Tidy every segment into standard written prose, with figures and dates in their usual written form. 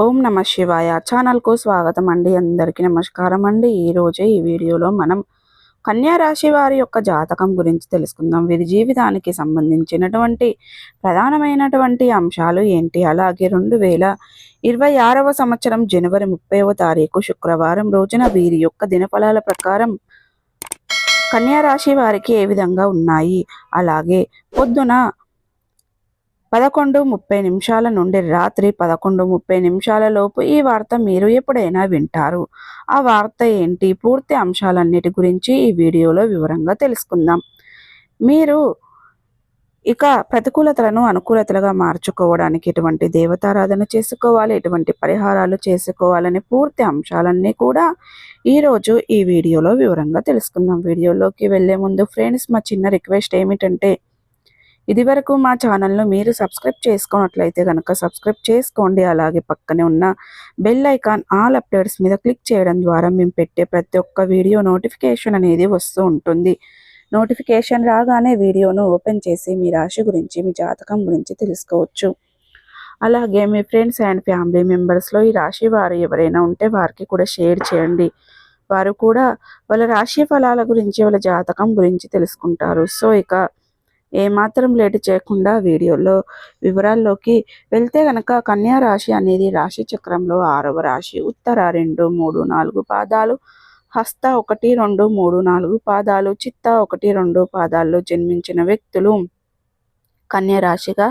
ఓం నమ శివాయ ఛానల్కు స్వాగతం అండి. అందరికీ నమస్కారం అండి. ఈరోజే ఈ వీడియోలో మనం కన్యా రాశి వారి యొక్క జాతకం గురించి తెలుసుకుందాం. వీరి జీవితానికి సంబంధించినటువంటి ప్రధానమైనటువంటి అంశాలు ఏంటి, అలాగే 2026వ సంవత్సరం జనవరి 30వ తారీఖు శుక్రవారం రోజున వీరి యొక్క దినఫలాల ప్రకారం కన్యా రాశి వారికి ఏ విధంగా ఉన్నాయి, అలాగే పొద్దున 11:30 నుండి రాత్రి 11:30 లోపు ఈ వార్త మీరు ఎప్పుడైనా వింటారు. ఆ వార్త ఏంటి, పూర్తి అంశాలన్నిటి గురించి ఈ వీడియోలో వివరంగా తెలుసుకుందాం. మీరు ఇక ప్రతికూలతలను అనుకూలతలుగా మార్చుకోవడానికి ఎటువంటి దేవతారాధన చేసుకోవాలి, ఎటువంటి పరిహారాలు చేసుకోవాలని పూర్తి అంశాలన్నీ కూడా ఈరోజు ఈ వీడియోలో వివరంగా తెలుసుకుందాం. వీడియోలోకి వెళ్ళే ముందు ఫ్రెండ్స్, మా చిన్న రిక్వెస్ట్ ఏమిటంటే, ఇదివరకు మా ఛానల్ను మీరు సబ్స్క్రైబ్ చేసుకున్నట్లయితే కనుక సబ్స్క్రైబ్ చేసుకోండి. అలాగే పక్కనే ఉన్న బెల్ ఐకాన్ ఆల్ అప్డేట్స్ మీద క్లిక్ చేయడం ద్వారా మేము పెట్టే ప్రతి ఒక్క వీడియో నోటిఫికేషన్ అనేది వస్తూ ఉంటుంది. నోటిఫికేషన్ రాగానే వీడియోను ఓపెన్ చేసి మీ రాశి గురించి, మీ జాతకం గురించి తెలుసుకోవచ్చు. అలాగే మీ ఫ్రెండ్స్ అండ్ ఫ్యామిలీ మెంబర్స్లో ఈ రాశి వారు ఎవరైనా ఉంటే వారికి కూడా షేర్ చేయండి. వారు కూడా వాళ్ళ రాశి ఫలాల గురించి, వాళ్ళ జాతకం గురించి తెలుసుకుంటారు. సో ఇక ఏమాత్రం లేట్ చేయకుండా వీడియోలో వివరాల్లోకి వెళ్తే గనక, కన్యా రాశి అనేది రాశి చక్రంలో 6వ రాశి. ఉత్తర 2, 3, 4 పాదాలు, హస్త 1, 2, 3, 4 పాదాలు, చిత్త 1, 2 పాదాల్లో జన్మించిన వ్యక్తులు కన్యా రాశిగా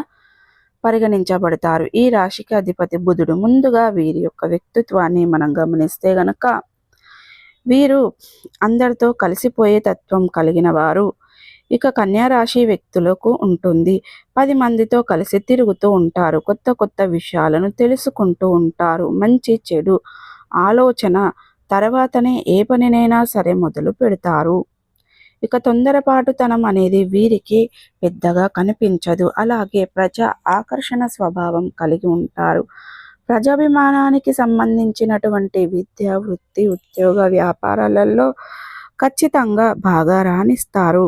పరిగణించబడతారు. ఈ రాశికి అధిపతి బుధుడు. ముందుగా వీరి యొక్క వ్యక్తిత్వాన్ని మనం గమనిస్తే గనక, వీరు అందరితో కలిసిపోయే తత్వం కలిగిన వారు. ఇక కన్యా రాశి వ్యక్తులకు ఉంటుంది. 10 మందితో కలిసి తిరుగుతూ ఉంటారు. కొత్త కొత్త విషయాలను తెలుసుకుంటూ ఉంటారు. మంచి చెడు ఆలోచన తర్వాతనే ఏ పనినైనా సరే మొదలు పెడతారు. ఇక తొందరపాటుతనం అనేది వీరికి పెద్దగా కనిపించదు. అలాగే ప్రజా ఆకర్షణ స్వభావం కలిగి ఉంటారు. ప్రజాభిమానానికి సంబంధించినటువంటి విద్య, వృత్తి, ఉద్యోగ, వ్యాపారాలలో ఖచ్చితంగా బాగా రాణిస్తారు.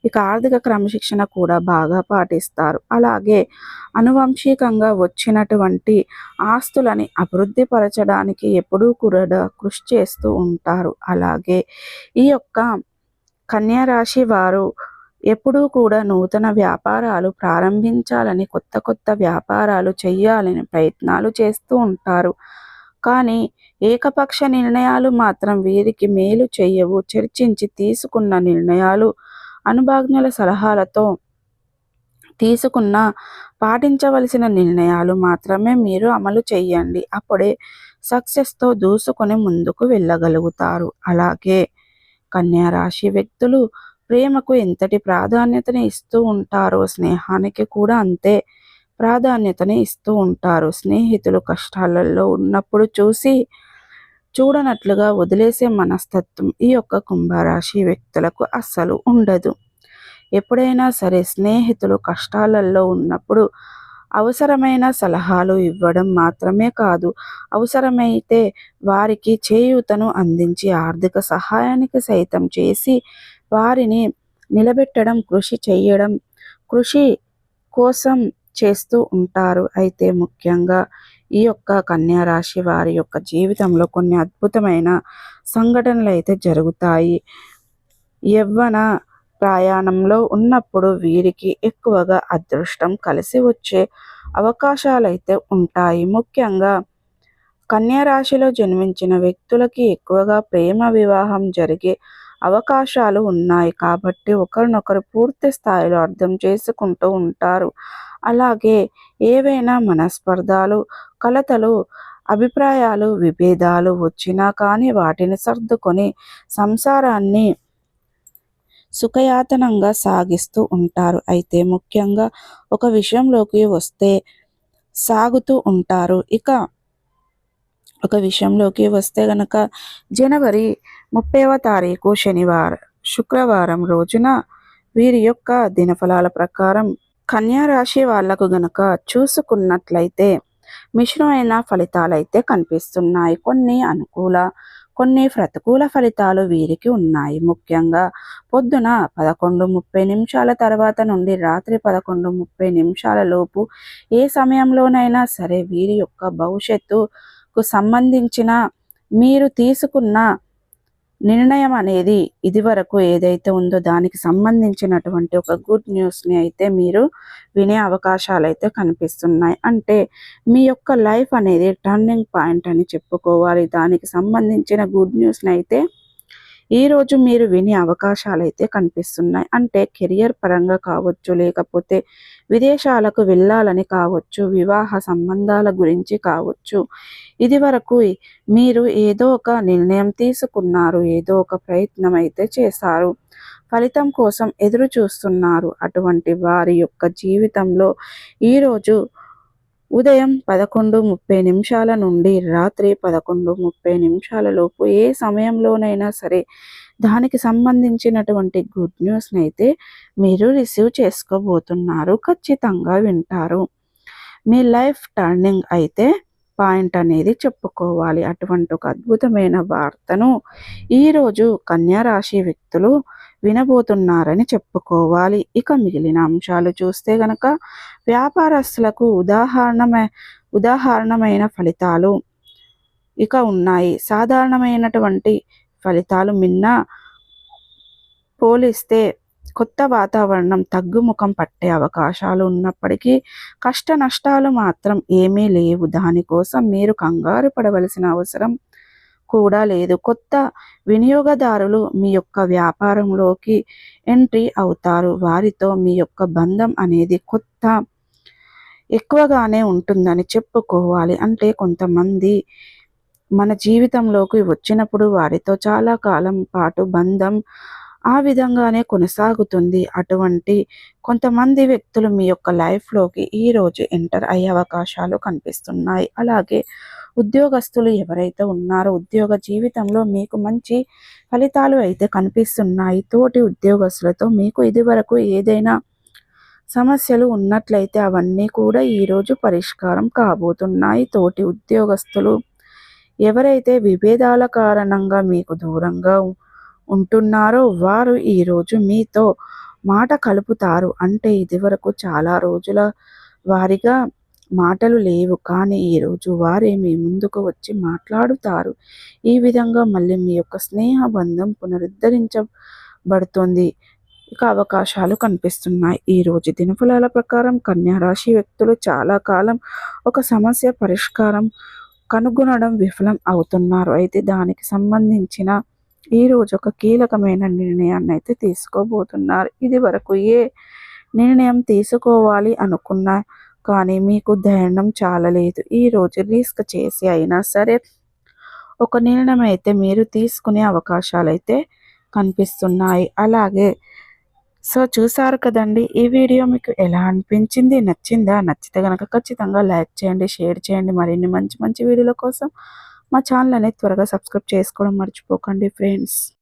ఇక ఆర్థిక క్రమశిక్షణ కూడా బాగా పాటిస్తారు. అలాగే అనువంశికంగా వచ్చినటువంటి ఆస్తులని అభివృద్ధి పరచడానికి ఎప్పుడూ కూడా కృషి చేస్తూ ఉంటారు. అలాగే ఈ యొక్క కన్యా రాశి వారు ఎప్పుడూ కూడా నూతన వ్యాపారాలు ప్రారంభించాలని, కొత్త కొత్త వ్యాపారాలు చేయాలని ప్రయత్నాలు చేస్తూ ఉంటారు. కానీ ఏకపక్ష నిర్ణయాలు మాత్రం వీరికి మేలు చేయవు. చర్చించి తీసుకున్న నిర్ణయాలు, అనుభవజ్ఞుల సలహాలతో తీసుకున్న పాటించవలసిన నిర్ణయాలు మాత్రమే మీరు అమలు చేయండి. అప్పుడే సక్సెస్తో దూసుకొని ముందుకు వెళ్ళగలుగుతారు. అలాగే కన్యా రాశి వ్యక్తులు ప్రేమకు ఎంతటి ప్రాధాన్యతని ఇస్తూ ఉంటారో, స్నేహానికి కూడా అంతే ప్రాధాన్యతని ఇస్తూ ఉంటారు. స్నేహితులు కష్టాలలో ఉన్నప్పుడు చూడనట్లుగా వదిలేసే మనస్తత్వం ఈ యొక్క కుంభరాశి వ్యక్తులకు అస్సలు ఉండదు. ఎప్పుడైనా సరే స్నేహితులు కష్టాలలో ఉన్నప్పుడు అవసరమైన సలహాలు ఇవ్వడం మాత్రమే కాదు, అవసరమైతే వారికి చేయూతను అందించి ఆర్థిక సహాయానికి సైతం చేసి వారిని నిలబెట్టడం, కృషి కోసం చేస్తూ ఉంటారు. అయితే ముఖ్యంగా ఈ యొక్క కన్యా రాశి వారి యొక్క జీవితంలో కొన్ని అద్భుతమైన సంఘటనలు అయితే జరుగుతాయి. యవ్వన ప్రయాణంలో ఉన్నప్పుడు వీరికి ఎక్కువగా అదృష్టం కలిసి వచ్చే అవకాశాలు అయితే ఉంటాయి. ముఖ్యంగా కన్యా రాశిలో జన్మించిన వ్యక్తులకి ఎక్కువగా ప్రేమ వివాహం జరిగే అవకాశాలు ఉన్నాయి. కాబట్టి ఒకరినొకరు పూర్తి స్థాయిలో అర్థం చేసుకుంటూ ఉంటారు. అలాగే ఏవైనా మనస్పర్ధాలు, కలతలు, అభిప్రాయాలు, విభేదాలు వచ్చినా కానీ వాటిని సర్దుకొని సంసారాన్ని సుఖయాతనంగా సాగిస్తూ ఉంటారు. అయితే ముఖ్యంగా ఒక విషయంలోకి వస్తే సాగుతూ ఉంటారు. ఇక ఒక విషయంలోకి వస్తే గనక, జనవరి 30వ తారీఖు శుక్రవారం రోజున వీరి యొక్క దినఫలాల ప్రకారం కన్యా రాశి వాళ్లకు గనక చూసుకున్నట్లయితే మిశ్రమైన ఫలితాలైతే కనిపిస్తున్నాయి. కొన్ని అనుకూల, కొన్ని ప్రతికూల ఫలితాలు వీరికి ఉన్నాయి. ముఖ్యంగా పొద్దున 11:30 తర్వాత నుండి రాత్రి 11:30 లోపు ఏ సమయంలోనైనా సరే వీరి యొక్క భవిష్యత్తుకు సంబంధించిన మీరు తీసుకున్న నిర్ణయం అనేది ఇదివరకు ఏదైతే ఉందో దానికి సంబంధించినటువంటి ఒక గుడ్ న్యూస్ని అయితే మీరు వినే అవకాశాలు అయితే కనిపిస్తున్నాయి. అంటే మీ యొక్క లైఫ్ అనేది టర్నింగ్ పాయింట్ అని చెప్పుకోవాలి. దానికి సంబంధించిన గుడ్ న్యూస్ని అయితే ఈరోజు మీరు వినే అవకాశాలైతే కనిపిస్తున్నాయి. అంటే కెరియర్ పరంగా కావచ్చు, లేకపోతే విదేశాలకు వెళ్ళాలని కావచ్చు, వివాహ సంబంధాల గురించి కావచ్చు. ఇదివరకు మీరు ఏదో ఒక నిర్ణయం తీసుకున్నారు, ఏదో ఒక ప్రయత్నం అయితే చేశారు, ఫలితం కోసం ఎదురు చూస్తున్నారు. అటువంటి వారి యొక్క జీవితంలో ఈరోజు ఉదయం 11:30 నుండి రాత్రి 11:30 లోపు ఏ సమయంలోనైనా సరే దానికి సంబంధించినటువంటి గుడ్ న్యూస్ని అయితే మీరు రిసీవ్ చేసుకోబోతున్నారు. ఖచ్చితంగా వింటారు. మీ లైఫ్ టర్నింగ్ అయితే పాయింట్ అనేది చెప్పుకోవాలి. అటువంటి ఒక అద్భుతమైన వార్తను ఈరోజు కన్యా రాశి వ్యక్తులు వినబోతున్నారని చెప్పుకోవాలి. ఇక మిగిలిన అంశాలు చూస్తే గనక వ్యాపారస్తులకు ఉదాహరణమైన ఫలితాలు ఇక ఉన్నాయి. సాధారణమైనటువంటి ఫలితాలు మిన్న పోలిస్తే కొత్త వాతావరణం తగ్గుముఖం పట్టే అవకాశాలు ఉన్నప్పటికీ కష్ట నష్టాలు మాత్రం ఏమీ లేవు. దానికోసం మీరు కంగారు పడవలసిన అవసరం కూడా లేదు. కొత్త వినియోగదారులు మీ యొక్క వ్యాపారంలోకి ఎంట్రీ అవుతారు. వారితో మీ యొక్క బంధం అనేది ఎక్కువగానే ఉంటుందని చెప్పుకోవాలి. అంటే కొంతమంది మన జీవితంలోకి వచ్చినప్పుడు వారితో చాలా కాలం పాటు బంధం ఆ విధంగానే కొనసాగుతుంది. అటువంటి కొంతమంది వ్యక్తులు మీ యొక్క లైఫ్లోకి ఈరోజు ఎంటర్ అయ్యే అవకాశాలు కనిపిస్తున్నాయి. అలాగే ఉద్యోగస్తులు ఎవరైతే ఉన్నారో ఉద్యోగ జీవితంలో మీకు మంచి ఫలితాలు అయితే కనిపిస్తున్నాయి. తోటి ఉద్యోగస్తులతో మీకు ఇదివరకు ఏదైనా సమస్యలు ఉన్నట్లయితే అవన్నీ కూడా ఈరోజు పరిష్కారం కాబోతున్నాయి. తోటి ఉద్యోగస్తులు ఎవరైతే విభేదాల కారణంగా మీకు దూరంగా ఉంటున్నారో వారు ఈరోజు మీతో మాట కలుపుతారు. అంటే ఇదివరకు చాలా రోజుల వారిగా మాటలు లేవు, కానీ ఈరోజు వారే మీ ముందుకు వచ్చి మాట్లాడుతారు. ఈ విధంగా మళ్ళీ మీ యొక్క స్నేహ బంధం పునరుద్ధరించబడుతుంది. ఇక అవకాశాలు కనిపిస్తున్నాయి. ఈరోజు దినఫలాల ప్రకారం కన్యా రాశి వ్యక్తులు చాలా కాలం ఒక సమస్య పరిష్కారం కనుగొనడం విఫలం అవుతున్నారు. అయితే దానికి సంబంధించిన ఈరోజు ఒక కీలకమైన నిర్ణయాన్ని అయితే తీసుకోబోతున్నారు. ఇది వరకు ఏ నిర్ణయం తీసుకోవాలి అనుకున్నా కానీ మీకు ధైర్యం చాలలేదు. ఈరోజు రిస్క్ చేసి అయినా సరే ఒక నిర్ణయం అయితే మీరు తీసుకునే అవకాశాలు అయితే కనిపిస్తున్నాయి. అలాగే చూసారు కదండి, ఈ వీడియో మీకు ఎలా అనిపించింది? నచ్చిందా? నచ్చితే కనుక ఖచ్చితంగా లైక్ చేయండి, షేర్ చేయండి. మరిన్ని మంచి మంచి వీడియోల కోసం మా ఛానల్ అనేది త్వరగా సబ్స్క్రైబ్ చేసుకోవడం మర్చిపోకండి ఫ్రెండ్స్.